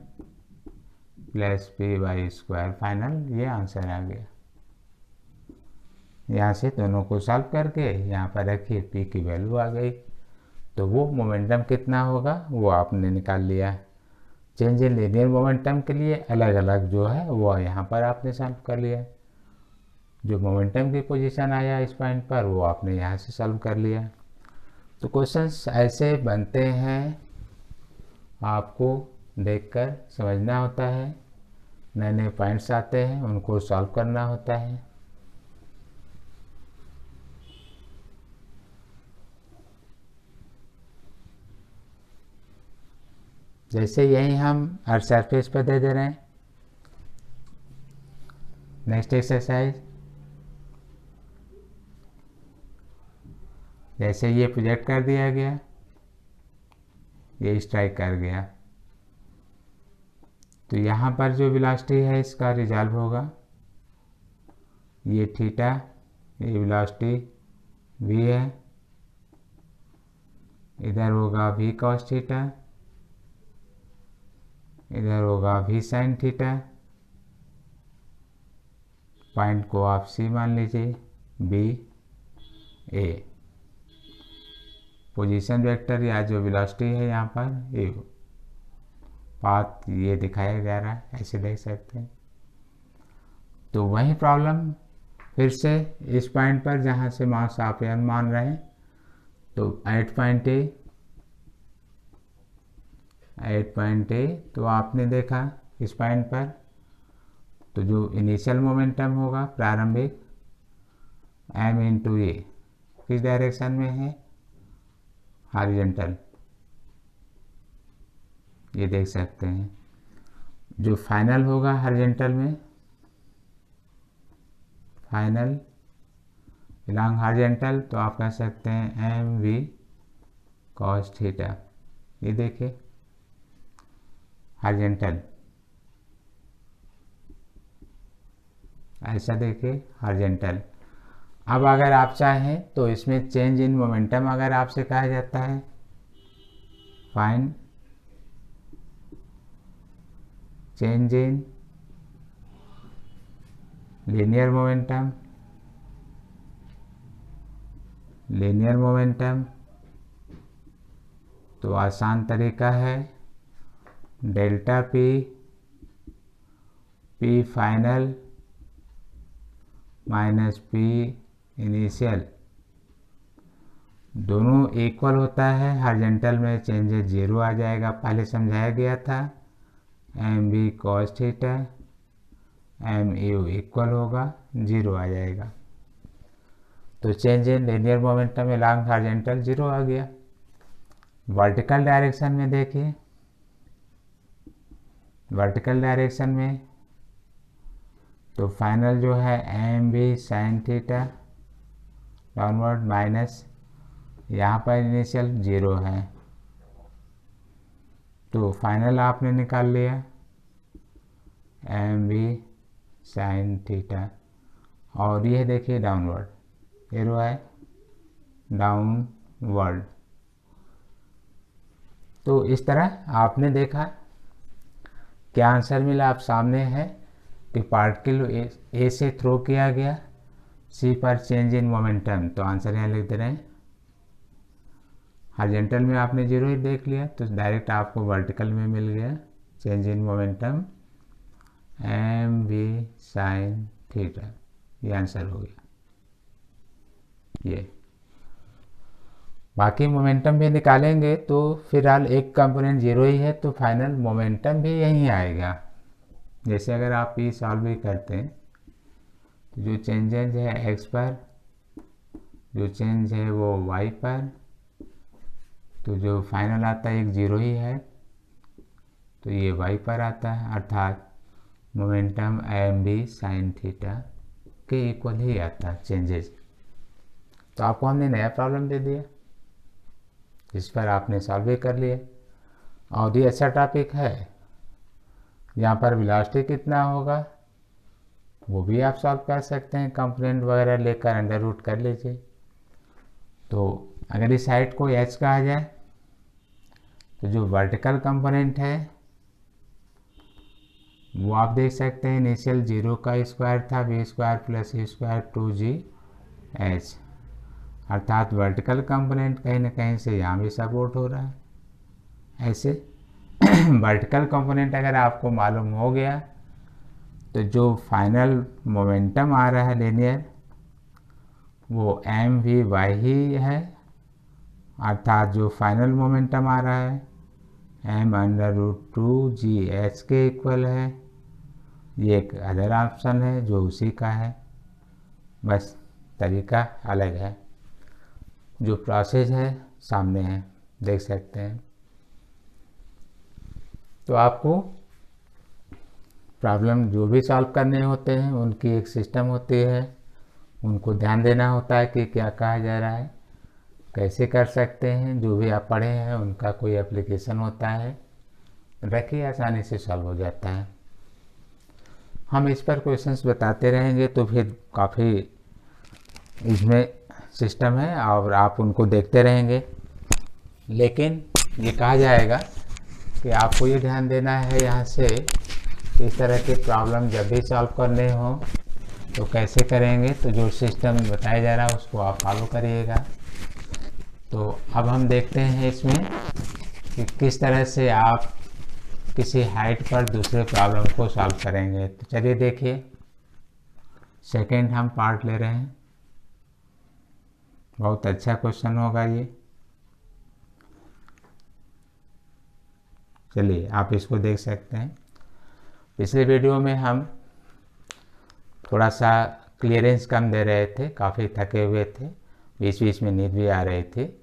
plus py², final ये आंसर आ गया। यहाँ से दोनों को सॉल्व करके यहाँ पर रखिए, p की वैल्यू आ गई, तो वो मोमेंटम कितना होगा वो आपने निकाल लिया। चेंज इन लीनियर मोमेंटम के लिए अलग अलग जो है वो यहाँ पर आपने सॉल्व कर लिया। जो मोमेंटम की पोजीशन आया इस पॉइंट पर वो आपने यहाँ से सॉल्व कर लिया। तो क्वेश्चंस ऐसे बनते हैं, आपको देखकर समझना होता है, नए नए पॉइंट्स आते हैं, उनको सॉल्व करना होता है। जैसे यही हम अर्थ सरफेस पर दे रहे हैं। नेक्स्ट एक्सरसाइज, जैसे ये प्रोजेक्ट कर दिया गया, ये स्ट्राइक कर गया, तो यहाँ पर जो वेलोसिटी है इसका रिजॉल्व होगा, ये थीटा, ये वेलोसिटी v है, इधर होगा v cos थीटा, इधर होगा v sin थीटा। पॉइंट को आप C मान लीजिए, B A। पोजीशन वेक्टर या जो वेलोसिटी है यहाँ पर, ये पाथ ये दिखाया जा रहा है, ऐसे देख सकते हैं। तो वही प्रॉब्लम फिर से इस पॉइंट पर जहाँ से मास आप n मान रहे हैं, तो एट पॉइंट ए तो आपने देखा इस पॉइंट पर, तो जो इनिशियल मोमेंटम होगा प्रारंभिक m इंटू ए किस डायरेक्शन में है, हॉरिजॉन्टल, ये देख सकते हैं। जो फाइनल होगा हॉरिजॉन्टल में, फाइनल अलॉन्ग हॉरिजॉन्टल, तो आप कह सकते हैं एम वी कॉस थीटा। ये देखिए हॉरिजॉन्टल, ऐसा देखिए हॉरिजॉन्टल। अब अगर आप चाहें तो इसमें चेंज इन मोमेंटम अगर आपसे कहा जाता है, find change in linear momentum, linear momentum, तो आसान तरीका है delta P final minus P initial, दोनों इक्वल होता है। हॉरिजॉन्टल में चेंजेस जीरो आ जाएगा, पहले समझाया गया था। M b cos theta m u equal होगा, जीरो आ जाएगा। तो change in linear momentum along horizontal zero आ गया। वर्टिकल डायरेक्शन में देखिए, वर्टिकल डायरेक्शन में तो फाइनल जो है m b sine theta downward minus, यहाँ पर इनिशियल जीरो है, तो फाइनल आपने निकाल लिया एम बी साइन थीटा, और ये देखिए डाउनवर्ड एरो है, डाउनवर्ड। तो इस तरह आपने देखा क्या आंसर मिला, आप सामने है कि पार्टिकल ए से थ्रो किया गया, सी पर चेंज इन मोमेंटम, तो आंसर यहाँ लिख दे रहे हैं। हॉरिजॉन्टल में आपने जीरो ही देख लिया, तो डायरेक्ट आपको वर्टिकल में मिल गया change in momentum m b sine theta, ये आंसर हो गया। ये बाकी मोमेंटम भी निकालेंगे तो फिलहाल एक कंपोनेंट जीरो ही है, तो फाइनल मोमेंटम भी यहीं आएगा। जैसे अगर आप ये सॉल्व भी करते हैं तो जो चेंजेज है एक्स पर, जो चेंज है वो वाई पर, तो जो फाइनल आता है एक जीरो ही है, तो ये वाई पर आता है, अर्थात momentum m b sine theta के इक्वल ही आता है चेंजेज। तो आपको हमने नया प्रॉब्लम दे दिया, इस पर आपने सॉल्व भी कर लिया, और ये अच्छा टॉपिक है। यहाँ पर वेलोसिटी कितना होगा वो भी आप सॉल्व कर सकते हैं, कंपोनेंट वगैरह लेकर अंडर रूट कर लीजिए। तो अगर इस साइड को एच कहा जाए तो जो वर्टिकल कंपोनेंट है वो आप देख सकते हैं इनिशियल जीरो का स्क्वायर था, v square plus e square 2g h, अर्थात वर्टिकल कंपोनेंट कहीं ना कहीं से यहाँ भी सपोर्ट हो रहा है। ऐसे वर्टिकल कंपोनेंट अगर आपको मालूम हो गया तो जो फाइनल मोमेंटम आ रहा है लीनियर, वो एम वी वाई ही है, अर्थात जो फाइनल मोमेंटम आ रहा है m/√2gh के इक्वल है। ये एक अदर ऑप्शन है जो उसी का है, बस तरीका अलग है। जो प्रोसेस है सामने है, देख सकते हैं। तो आपको प्रॉब्लम जो भी सॉल्व करने होते हैं उनकी एक सिस्टम होती है, उनको ध्यान देना होता है कि क्या कहा जा रहा है, कैसे कर सकते हैं। जो भी आप पढ़े हैं उनका कोई एप्लीकेशन होता है, रखिए आसानी से सॉल्व हो जाता है। हम इस पर क्वेश्चंस बताते रहेंगे तो फिर काफ़ी इसमें सिस्टम है और आप उनको देखते रहेंगे। लेकिन ये कहा जाएगा कि आपको ये ध्यान देना है यहाँ से, इस तरह के प्रॉब्लम जब भी सॉल्व करने हो तो कैसे करेंगे। तो जो सिस्टम बताया जा रहा है उसको आप फॉलो करिएगा। तो अब हम देखते हैं इसमें कि किस तरह से आप किसी हाइट पर दूसरे प्रॉब्लम को सॉल्व करेंगे। तो चलिए देखिए, सेकंड हम पार्ट ले रहे हैं। बहुत अच्छा क्वेश्चन होगा ये। चलिए आप इसको देख सकते हैं। पिछले वीडियो में हम थोड़ा सा क्लियरेंस कम दे रहे थे, काफ़ी थके हुए थे, बीच बीच में नींद भी आ रही थी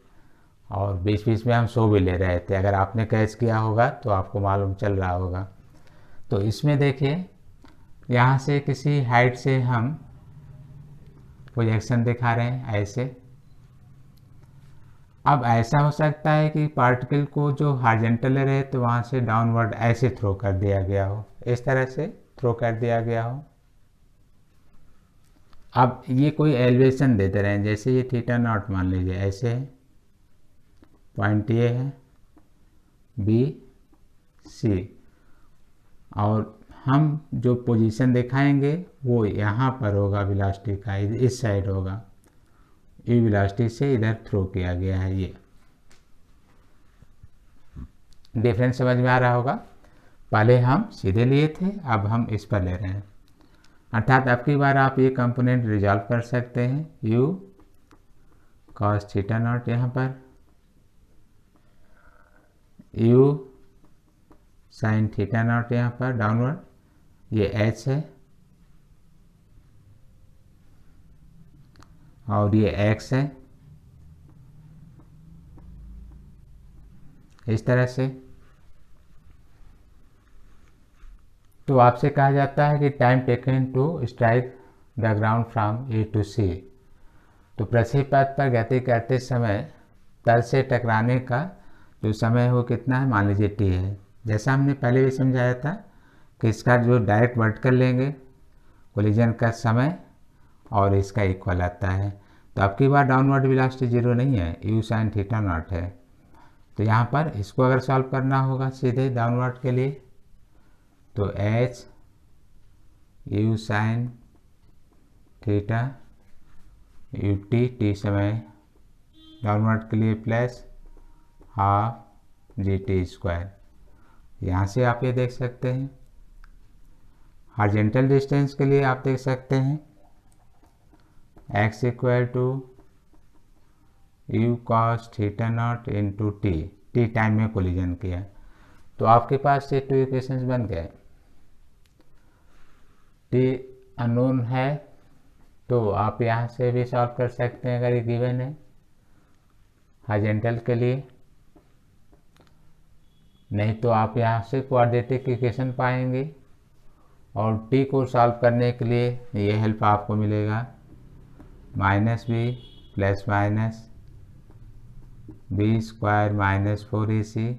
और बीच बीच में हम सो भी ले रहे थे। अगर आपने कैच किया होगा तो आपको मालूम चल रहा होगा। तो इसमें देखिए, यहाँ से किसी हाइट से हम प्रोजेक्शन दिखा रहे हैं ऐसे। अब ऐसा हो सकता है कि पार्टिकल को जो हॉरिजॉन्टल रहे तो वहाँ से डाउनवर्ड ऐसे थ्रो कर दिया गया हो, इस तरह से थ्रो कर दिया गया हो। अब ये कोई एलिवेशन देते रहे, जैसे ये θ0 मान लीजिए, ऐसे है, पॉइंट ये है BC, और हम जो पोजीशन दिखाएंगे वो यहाँ पर होगा, वेलोसिटी का इस साइड होगा, ये वेलोसिटी से इधर थ्रो किया गया है। ये डिफरेंस समझ में आ रहा होगा। पहले हम सीधे लिए थे, अब हम इस पर ले रहे हैं। अर्थात अब की बार आप ये कंपोनेंट रिजॉल्व कर सकते हैं। u cos θ0 यहाँ पर, u sin θ0 यहाँ पर डाउनवर्ड, ये h है और ये x है, इस तरह से। तो आपसे कहा जाता है कि time taken to strike the ground from A to C। तो प्रक्षेप पथ पर गति करते समय तल से टकराने का जो समय हो कितना है, मान लीजिए t है। जैसा हमने पहले भी समझाया था कि इसका जो डायरेक्ट वर्टिकल लेंगे कोलिजन का समय और इसका इक्वल आता है। तो अब की बार डाउनवर्ड वेलोसिटी 0 नहीं है, u sin θ0 है। तो यहाँ पर इसको अगर सॉल्व करना होगा सीधे डाउनवर्ड के लिए, तो h u sin θ ut t समय डाउनवर्ड के लिए प्लस हाफ GT²। यहाँ से आप ये देख सकते हैं। हॉरिजॉन्टल डिस्टेंस के लिए आप देख सकते हैं x equal to u cos θ0 into t time में कोलिजन किया। तो आपके पास ये 2 इक्वेशंस बन गए। t अननोन है तो आप यहाँ से भी सॉल्व कर सकते हैं अगर ये गिवन है हॉरिजॉन्टल के लिए, नहीं तो आप यहाँ से क्वाड्रेटिक इक्वेशन पाएंगे। और t को सॉल्व करने के लिए ये हेल्प आपको मिलेगा, -b plus minus b² - 4ac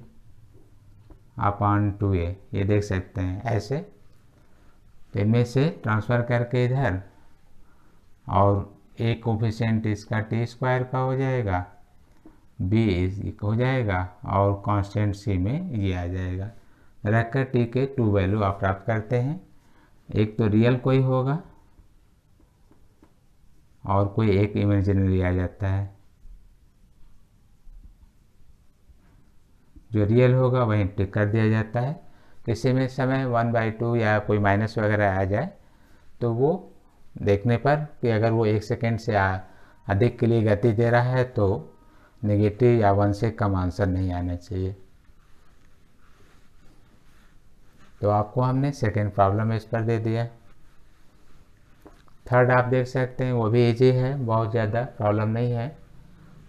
upon 2a, ये देख सकते हैं ऐसे। तो इनमें से ट्रांसफ़र करके इधर, और एक कोफिशिएंट इसका t² का हो जाएगा, b हो जाएगा और कांस्टेंट c में ये आ जाएगा। रखकर t के 2 वैल्यू आप प्राप्त करते हैं। एक तो रियल कोई होगा और कोई एक इमेजिनरी आ जाता है। जो रियल होगा वहीं टिक कर दिया जाता है। किसी में समय 1/2 या कोई माइनस वगैरह आ जाए तो वो देखने पर कि अगर वो 1 सेकेंड से अधिक के लिए गति दे रहा है तो नेगेटिव या 1 से कम आंसर नहीं आना चाहिए। तो आपको हमने सेकेंड प्रॉब्लम इस पर दे दिया। थर्ड आप देख सकते हैं, वो भी इजी है, बहुत ज़्यादा प्रॉब्लम नहीं है,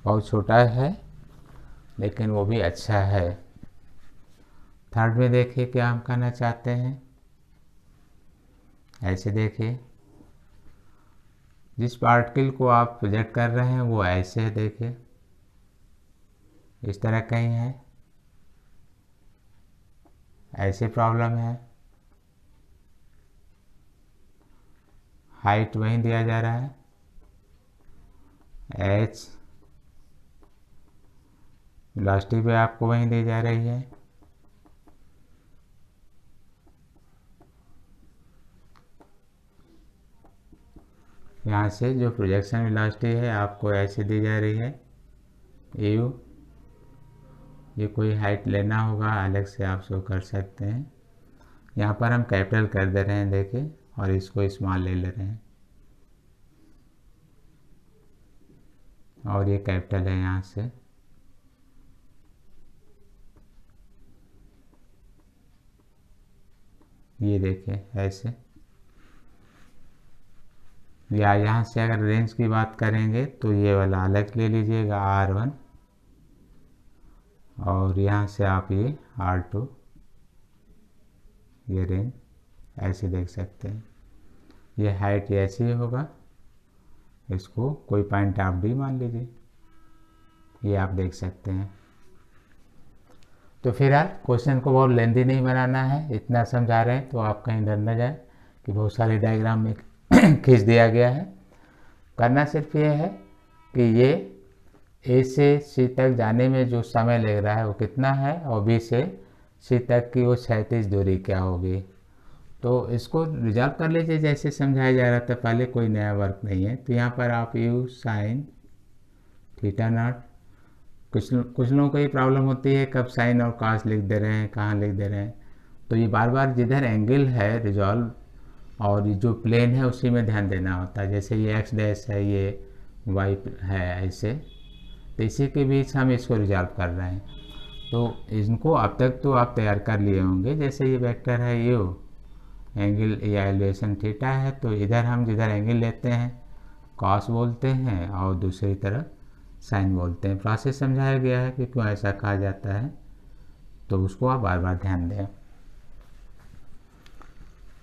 बहुत छोटा है लेकिन वो भी अच्छा है। थर्ड में देखिए क्या हम करना चाहते हैं। ऐसे देखिए, जिस पार्टिकल को आप प्रोजेक्ट कर रहे हैं वो ऐसे देखिए, इस तरह कहीं है, ऐसे प्रॉब्लम है। हाइट वहीं दिया जा रहा है h, वेलोसिटी पे आपको वहीं दी जा रही है। यहाँ से जो प्रोजेक्शन वेलोसिटी है आपको ऐसे दी जा रही है u। ये कोई हाइट लेना होगा अलग से आप शो कर सकते हैं। यहाँ पर हम कैपिटल कर दे रहे हैं देखिए, और इसको स्मॉल ले ले रहे हैं, और ये कैपिटल है यहाँ से। ये देखिए ऐसे, या यहाँ से अगर रेंज की बात करेंगे तो ये वाला अलग ले लीजिएगा R1, और यहाँ से आप ये R2, ये रेंज ऐसे देख सकते हैं। ये हाइट ऐसे ही होगा, इसको कोई पॉइंट आप डी मान लीजिए, ये आप देख सकते हैं। तो फिलहाल क्वेश्चन को बहुत लेंदी नहीं बनाना है, इतना समझा रहे हैं तो आप कहीं डर न जाए कि बहुत सारे डायग्राम में खींच दिया गया है। करना सिर्फ ये है कि ये ए से सी तक जाने में जो समय लग रहा है वो कितना है, और बी से सी तक की वो 36 दूरी क्या होगी। तो इसको रिजॉल्व कर लीजिए जैसे समझाया जा रहा था पहले, कोई नया वर्क नहीं है। तो यहाँ पर आप यू साइन थीटा नॉट, कुछ लोगों को ये प्रॉब्लम होती है कब साइन और कॉस लिख दे रहे हैं, कहाँ लिख दे रहे हैं। तो ये बार बार जिधर एंगल है रिजॉल्व और ये जो प्लेन है उसी में ध्यान देना होता है। जैसे ये एक्स डैश है, ये वाई है, ऐसे, तो इसी के बीच हम इसको रिजॉल्व कर रहे हैं। तो इनको अब तक तो आप तैयार कर लिए होंगे। जैसे ये वेक्टर है यू, एंगल या एलिवेशन थीटा है, तो इधर हम जिधर एंगल लेते हैं कॉस बोलते हैं और दूसरी तरफ साइन बोलते हैं। प्रोसेस समझाया गया है कि क्यों ऐसा कहा जाता है, तो उसको आप बार बार ध्यान दें।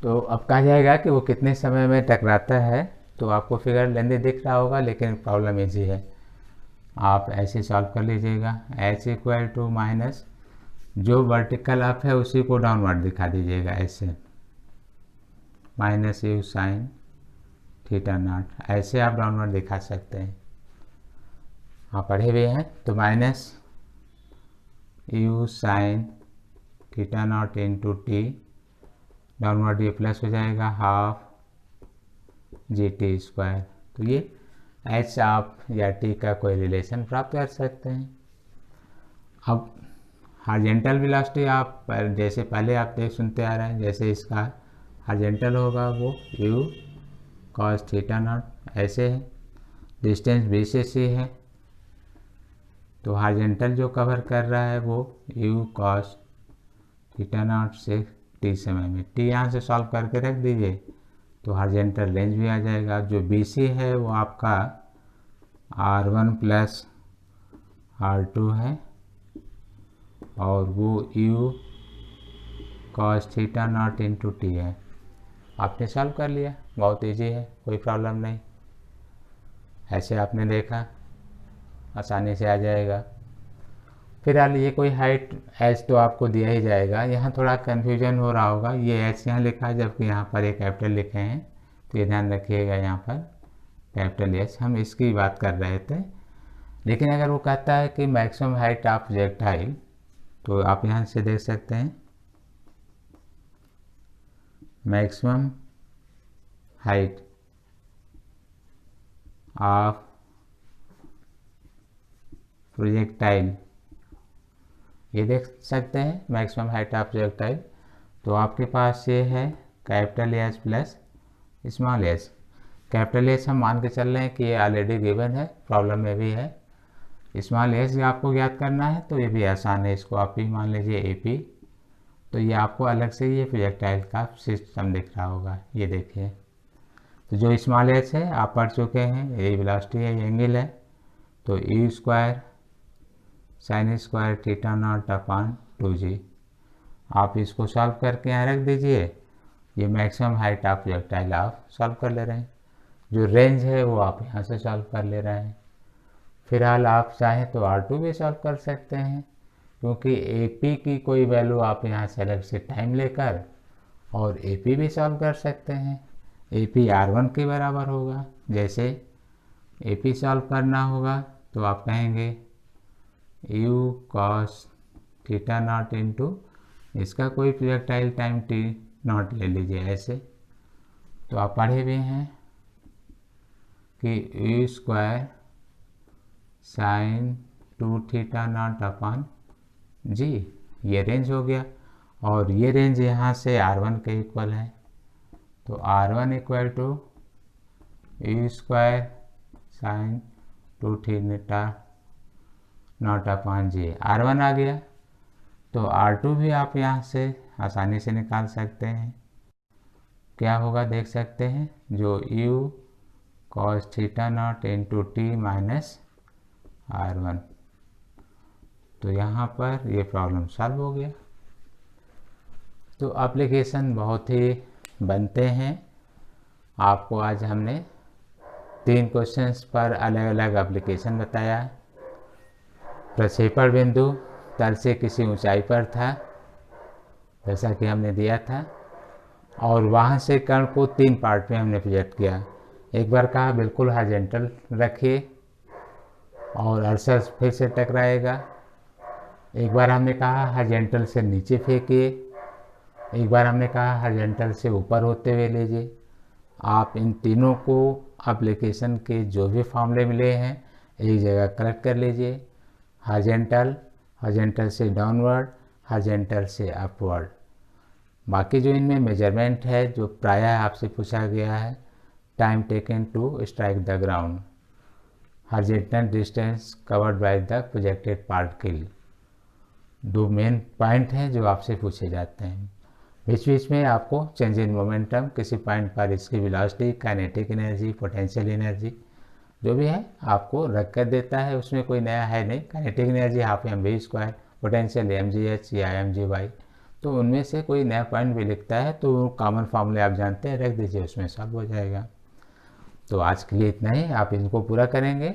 तो अब कहा जाएगा कि वो कितने समय में टकराता है। तो आपको फिगर लेंदी दिख रहा होगा लेकिन प्रॉब्लम इजी है, आप ऐसे सॉल्व कर लीजिएगा। h इक्वल टू माइनस जो वर्टिकल अप है उसी को डाउनवर्ड दिखा दीजिएगा ऐसे, minus you sine theta naught, ऐसे आप डाउनवर्ड दिखा सकते हैं। आप पढ़े हुए हैं। तो minus you sine theta naught into T, downward ये प्लस हो जाएगा हाफ जी टी स्क्वायर। तो ये एच आप या टी का कोई रिलेशन प्राप्त कर सकते हैं। अब हार्जेंटल वेलोसिटी आप जैसे पहले आप देख सुनते आ रहे हैं, जैसे इसका हार्जेंटल होगा वो यू कॉस थीटा नॉट ऐसे है, डिस्टेंस बी से सी है, तो हार्जेंटल जो कवर कर रहा है वो यू कॉस थीटा नॉट से टी समय में। टी यहाँ से सॉल्व करके रख दीजिए तो हार्जेंटल रेंज भी आ जाएगा। जो बी सी है वो आपका R1 प्लस R2 है, और वो you cos theta naught into T है। आपने सॉल्व कर लिया, बहुत इजी है, कोई प्रॉब्लम नहीं। ऐसे आपने देखा, आसानी से आ जाएगा। फिलहाल ये कोई हाइट एच तो आपको दिया ही जाएगा। यहाँ थोड़ा कन्फ्यूजन हो रहा होगा, ये एच यहाँ लिखा है जबकि यहाँ पर एक कैपिटल लिखे हैं, तो ये ध्यान रखिएगा, यहाँ पर कैपिटल एच, हम इसकी बात कर रहे थे। लेकिन अगर वो कहता है कि मैक्सिमम हाइट ऑफ प्रोजेक्टाइल, तो आप यहाँ से देख सकते हैं मैक्सिमम हाइट ऑफ प्रोजेक्टाइल, ये देख सकते हैं मैक्सिमम हाइट ऑफ प्रोजेक्टाइल। तो आपके पास ये है capital H plus small H. Capital H हम मान के चल रहे हैं कि ये ऑलरेडी गिवन है, प्रॉब्लम में भी है। स्मॉल एस आपको ज्ञात करना है तो ये भी आसान है, इसको आप ही मान लीजिए AP। तो ये आपको अलग से ये प्रोजेक्टाइल का सिस्टम दिख रहा होगा, ये देखिए। तो जो स्मॉल एच है आप पढ़ चुके हैं, ये वेलोसिटी है, ये एंगल है। तो U square sine square theta naught अपान 2G। आप इसको सॉल्व करके यहाँ रख दीजिए। ये मैक्सिमम हाइट ऑफ प्रोजेक्टाइल आप सॉल्व कर ले रहे हैं, जो रेंज है वो आप यहाँ से सॉल्व कर ले रहे हैं। फिलहाल आप चाहें तो R2 भी सॉल्व कर सकते हैं, क्योंकि AP की कोई वैल्यू आप यहाँ से अलग से टाइम लेकर और AP भी सॉल्व कर सकते हैं। AP R1 के बराबर होगा। जैसे AP सॉल्व करना होगा तो आप कहेंगे U cos theta naught into इसका कोई प्रोजेक्टाइल टाइम T नॉट ले लीजिए ऐसे। तो आप पढ़े भी हैं कि U square sine 2 theta naught upon G, ये रेंज हो गया। और ये रेंज यहाँ से R1 के इक्वल है। तो R1 equal to U square sine 2 theta naught upon G, R1 आ गया। तो R2 भी आप यहाँ से आसानी से निकाल सकते हैं। क्या होगा देख सकते हैं, जो U cos theta naught into T minus R1। तो यहाँ पर ये प्रॉब्लम सॉल्व हो गया। तो एप्लीकेशन बहुत ही बनते हैं। आपको आज हमने 3 क्वेश्चंस पर अलग अलग एप्लीकेशन बताया। प्रक्षेपण बिंदु तल से किसी ऊंचाई पर था, जैसा कि हमने दिया था, और वहाँ से कण को 3 पार्ट में हमने प्रोजेक्ट किया। एक बार कहा बिल्कुल हॉरिजॉन्टल रखिए और अरसर फिर से टकराएगा। एक बार हमने कहा हॉरिजॉन्टल से नीचे फेंकिए। एक बार हमने कहा हॉरिजॉन्टल से ऊपर होते हुए लीजिए। आप इन तीनों को एप्लीकेशन के जो भी फॉर्मूले मिले हैं एक जगह कलेक्ट कर लीजिए। हॉरिजॉन्टल, हॉरिजॉन्टल से डाउनवर्ड, हॉरिजॉन्टल से अपवर्ड। बाकी जो इनमें मेजरमेंट है जो प्रायः आपसे पूछा गया है, time taken to strike the ground, horizontal distance covered by the projected particle, 2 main point हैं जो आपसे पूछे जाते हैं। बीच बीच में आपको चेंज इन मोमेंटम, किसी पॉइंट पर इसकी velocity, kinetic energy, potential energy जो भी है आपको रख कर देता है, उसमें कोई नया है नहीं। Kinetic energy half mv square, potential mgh या mgy, तो उनमें से कोई नया पॉइंट भी लिखता है तो कॉमन फार्मूले आप जानते हैं, रख दीजिए, उसमें सब हो जाएगा। तो आज के लिए इतना ही, आप इनको पूरा करेंगे।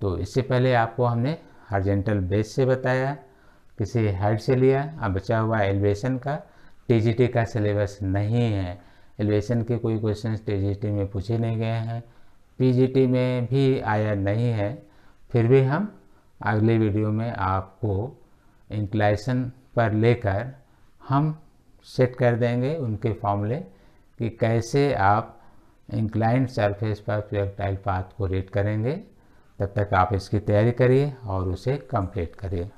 तो इससे पहले आपको हमने हॉरिजॉन्टल बेस से बताया, किसी हाइट से लिया, अब बचा हुआ एलिवेशन का। TGT का सिलेबस नहीं है, एलिवेशन के कोई क्वेश्चन TGT में पूछे नहीं गए हैं, PGT में भी आया नहीं है। फिर भी हम अगले वीडियो में आपको इंक्लाइनेशन पर लेकर हम सेट कर देंगे उनके फॉर्मूले कि कैसे आप इंक्लाइंड सरफेस पर प्रोजेक्टाइल पाथ को रेट करेंगे। तब तक आप इसकी तैयारी करिए और उसे कंप्लीट करिए।